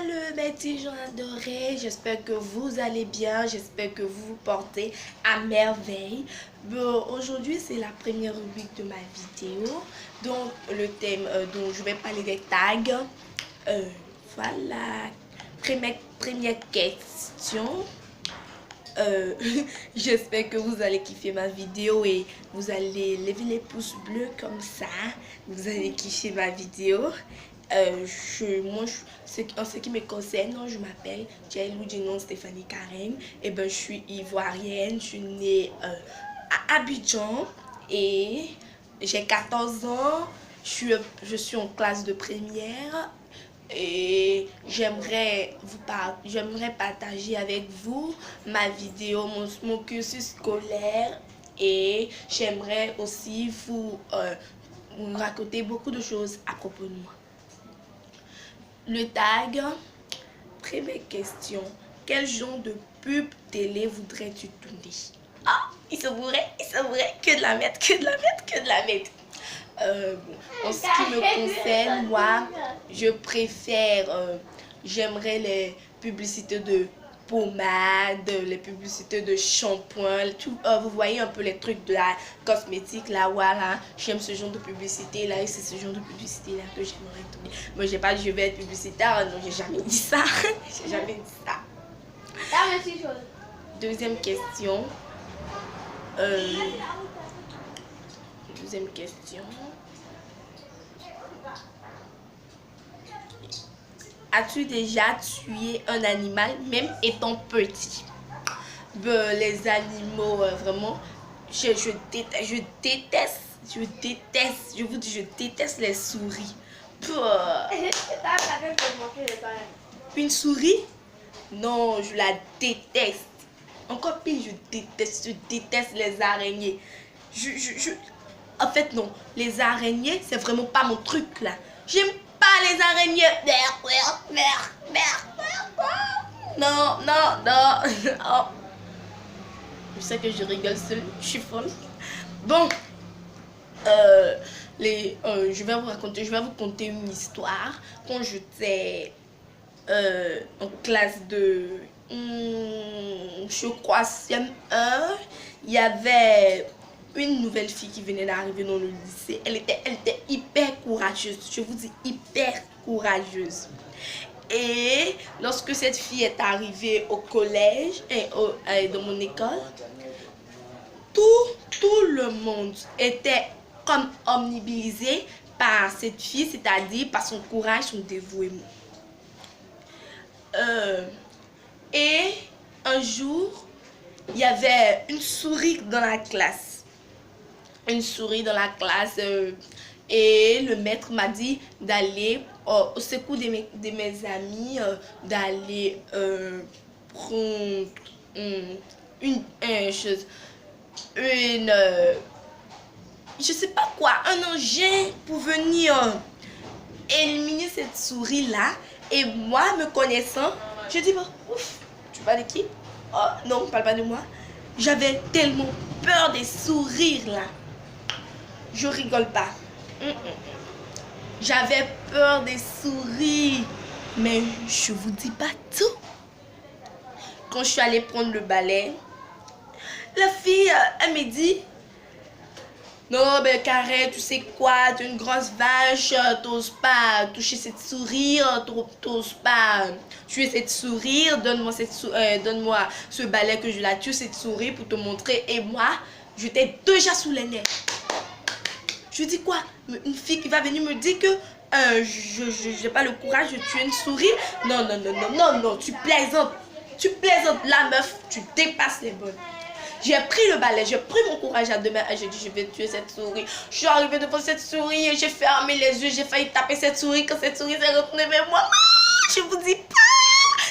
Salut mes petits gens adorés, j'espère que vous allez bien, j'espère que vous vous portez à merveille. Bon, aujourd'hui c'est la première rubrique de ma vidéo, donc le thème dont je vais parler des tags. Voilà, première question. J'espère que vous allez kiffer ma vidéo et vous allez lever les pouces bleus comme ça. Vous allez kiffer ma vidéo. En ce qui me concerne, je m'appelle Jailou du nom Stéphanie Karen. Et ben, je suis ivoirienne. Je suis née à Abidjan et j'ai 14 ans. Je suis en classe de première. Et j'aimerais partager avec vous ma vidéo, mon cursus scolaire, et j'aimerais aussi vous raconter beaucoup de choses à propos de moi. Le tag, première question, quel genre de pub télé voudrais-tu tourner? Ah, il se pourrait que de la mettre, que de la mettre, que de la mettre. En ce qui me concerne, moi, je préfère, j'aimerais les publicités de pommade, les publicités de shampoing, tout, vous voyez un peu les trucs de la cosmétique là, voilà, j'aime ce genre de publicité là et c'est ce genre de publicité là que j'aimerais tourner. Moi j'ai pas dit je vais être publicitaire, non, j'ai jamais dit ça, j'ai jamais dit ça. Deuxième question. Deuxième question. As-tu déjà tué un animal, même étant petit? Les animaux, vraiment, je déteste, je vous dis, je déteste les souris. Une souris? Non, je la déteste. Encore pire, je déteste les araignées. En fait, non, les araignées, c'est vraiment pas mon truc là. J'aime pas les araignées. Non, non, non. Oh. Je sais que je rigole seule, je suis folle. Bon, je vais vous conter une histoire. Quand j'étais en classe de, je crois, CM1, il y avait une nouvelle fille qui venait d'arriver dans le lycée. Elle était hyper courageuse. Je vous dis hyper courageuse. Et lorsque cette fille est arrivée au collège et dans mon école, tout le monde était comme omnibilisé par cette fille, c'est-à-dire par son courage, son dévouement. Et un jour, il y avait une souris dans la classe. Une souris dans la classe et le maître m'a dit d'aller au secours de mes amis, d'aller prendre je sais pas quoi, un engin pour venir éliminer cette souris là. Et moi, me connaissant, je dis bon, ouf, tu parles de qui? Oh non, parle pas de moi. J'avais tellement peur des souris là. Je rigole pas. J'avais peur des souris. Mais je vous dis pas tout. Quand je suis allée prendre le balai, la fille, elle me dit, non, ben Karen, tu sais quoi, tu es une grosse vache, t'oses pas toucher cette souris, t'oses pas tuer cette souris, donne-moi ce balai que je la tue, cette souris, pour te montrer. Et moi, j'étais déjà sous les nerfs. Je dis quoi? Une fille qui va venir me dire que je n'ai pas le courage de tuer une souris? Non, non, non, non, non, non, tu plaisantes. Tu plaisantes, la meuf, tu dépasses les bornes. J'ai pris le balai, j'ai pris mon courage à deux mains et j'ai dit je vais tuer cette souris. Je suis arrivée devant cette souris et j'ai fermé les yeux, j'ai failli taper cette souris quand cette souris s'est retournée vers moi. Je vous dis pas!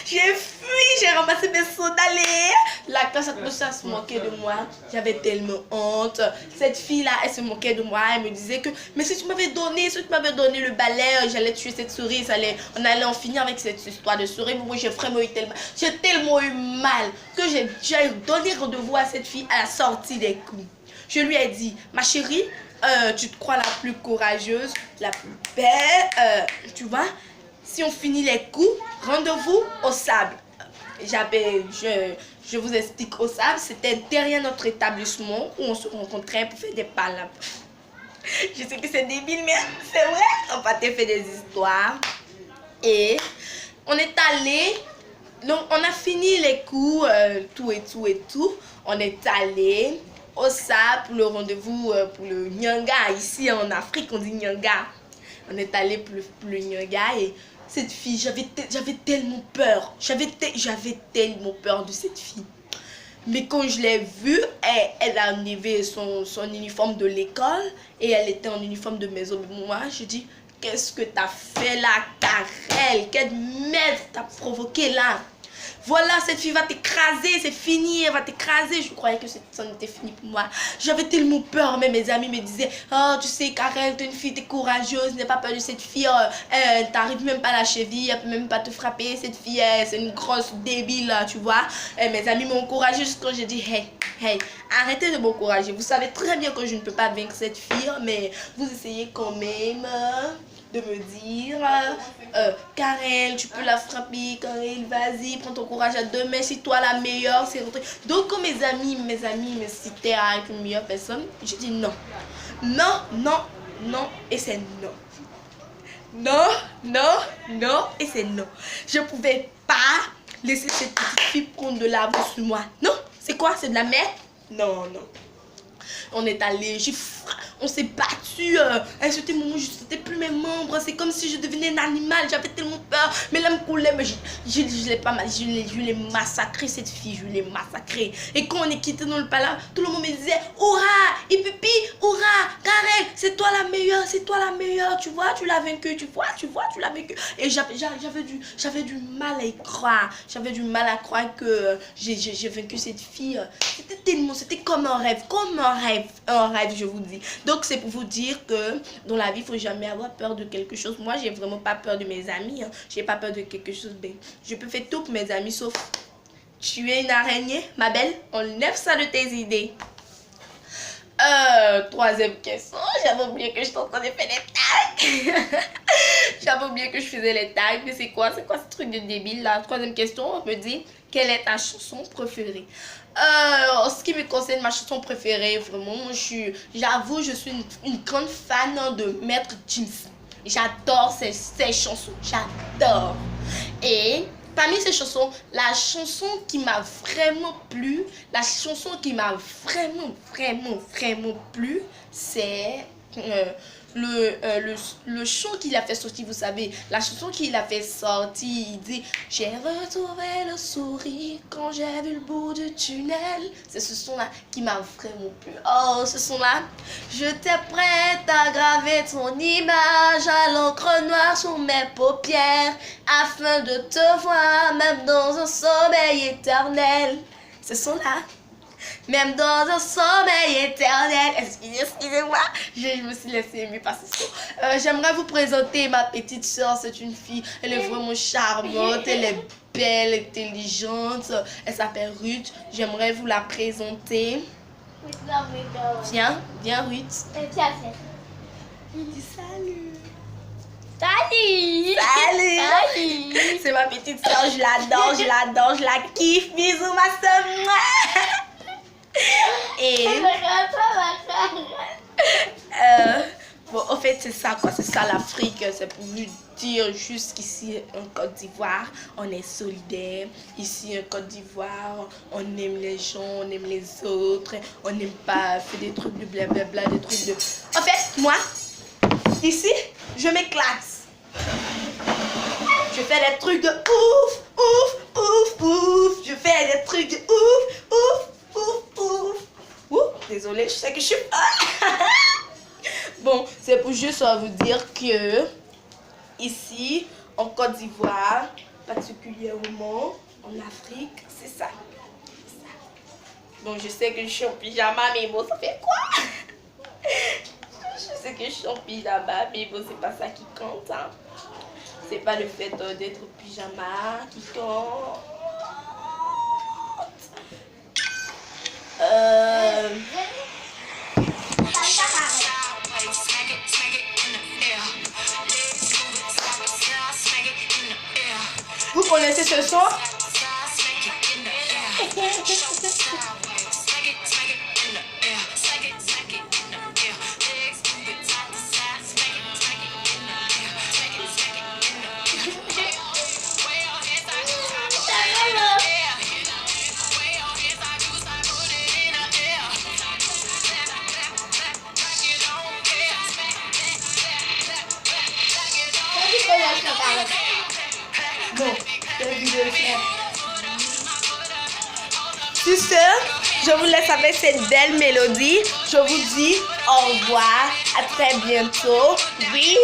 J'ai fui, j'ai ramassé mes sodas. La classe a commencé à se moquer de moi. J'avais tellement honte. Cette fille-là, elle se moquait de moi. Elle me disait que, mais si tu m'avais donné le balai, j'allais tuer cette souris. On allait en finir avec cette histoire de souris. Mais moi, j'ai tellement eu mal que j'ai donné rendez-vous à cette fille à la sortie des coups. Je lui ai dit, ma chérie, tu te crois la plus courageuse, la plus belle, tu vois? si on finit les coups, rendez-vous au sable. Je vous explique, au sable, c'était derrière notre établissement où on se rencontrait pour faire des palabres. Je sais que c'est débile, mais c'est vrai. On partait faire des histoires. Et on est allé, donc on a fini les cours, tout et tout et tout. On est allé au sable pour le rendez-vous pour le Nyanga. Ici en Afrique, on dit Nyanga. On est allé pour le Nyanga et cette fille, j'avais tellement peur. J'avais tellement peur de cette fille. Mais quand je l'ai vue, elle a enlevé son uniforme de l'école et elle était en uniforme de maison. Mais moi, je dis, qu'est-ce que t'as fait là, Karel? Quelle merde t'as provoqué là? Voilà, cette fille va t'écraser, c'est fini, elle va t'écraser. Je croyais que ça n'était fini pour moi. J'avais tellement peur, mais mes amis me disaient, oh, tu sais, Karel, t'es une fille, t'es courageuse, n'aie pas peur de cette fille. Elle t'arrive même pas à la cheville, elle peut même pas te frapper. Cette fille, c'est une grosse débile, là, tu vois. Et mes amis m'ont encouragée juste quand j'ai dit, hey, arrêtez de m'encourager. Vous savez très bien que je ne peux pas vaincre cette fille, mais vous essayez quand même de me dire, Karel, tu peux la frapper, Karel, vas-y, prends ton courage à deux mains, c'est toi la meilleure. Donc quand mes amis me citaient à être une meilleure personne, j'ai dit non. Non, et c'est non. Non, et c'est non. Je ne pouvais pas laisser cette petite fille prendre de l'arbre sur moi. Non, c'est quoi? C'est de la merde? Non. On est allé, on s'est battu, à un certain moment je ne sentais plus mes membres, c'est comme si je devenais un animal, j'avais tellement peur, mes larmes coulaient, mais je l'ai massacré cette fille, je l'ai massacrée. Et quand on est quitté dans le palais, tout le monde me disait, hurrah, Ipipi, hurrah, Karel, c'est toi la meilleure, tu vois, tu l'as vaincu, tu l'as vaincu. Et j'avais du mal à y croire, que j'ai vaincu cette fille. C'était comme un rêve, je vous dis. Donc c'est pour vous dire que dans la vie, il ne faut jamais avoir peur de quelque chose. Moi, j'ai vraiment pas peur de mes amis. J'ai pas peur de quelque chose. Ben, je peux faire tout pour mes amis, sauf tuer une araignée, ma belle. Enlève ça de tes idées. Troisième question. J'avais oublié que je t'entends faire les tags. J'avais oublié que je faisais les tags. Mais c'est quoi ce truc de débile là? Troisième question, on me dit, quelle est ta chanson préférée? En ce qui me concerne, ma chanson préférée, vraiment, j'avoue, je suis une grande fan de Maître Gims. J'adore ses chansons, j'adore. Et parmi ces chansons, la chanson qui m'a vraiment plu, c'est le chant qu'il a fait sortir, vous savez, la chanson qu'il a fait sortir, il dit « J'ai retrouvé le sourire quand j'ai vu le bout du tunnel ». C'est ce son-là qui m'a vraiment plu. Oh, ce son-là. J'étais prête à graver ton image à l'encre noire sur mes paupières afin de te voir même dans un sommeil éternel. Ce son-là. Même dans un sommeil éternel. Excusez-moi, je me suis laissée émue par ce son. J'aimerais vous présenter ma petite soeur. C'est une fille, elle est vraiment charmante, elle est belle, intelligente. Elle s'appelle Ruth. J'aimerais vous la présenter. Viens, Ruth. Dis salut. Salut. C'est ma petite soeur, je l'adore, je la kiffe. Bisous ma soeur. Et bon, en fait, c'est ça quoi, c'est ça l'Afrique. C'est pour vous dire juste qu'ici en Côte d'Ivoire, on est solidaire. Ici en Côte d'Ivoire, on aime les gens, on aime les autres. On n'aime pas faire des trucs de blablabla, des trucs de. En fait, moi, ici, je m'éclate. Je fais des trucs de ouf. Je fais des trucs de ouf. Désolée, je sais que je suis... Bon, c'est pour juste vous dire que ici, en Côte d'Ivoire, particulièrement en Afrique, c'est ça. Donc je sais que je suis en pyjama, mais bon, ça fait quoi? Je sais que je suis en pyjama, mais bon, c'est pas ça qui compte. Hein. C'est pas le fait d'être en pyjama qui compte. Vous connaissez ce son? Bon, sur ce, je vous laisse avec cette belle mélodie. Je vous dis au revoir. À très bientôt. Bisous.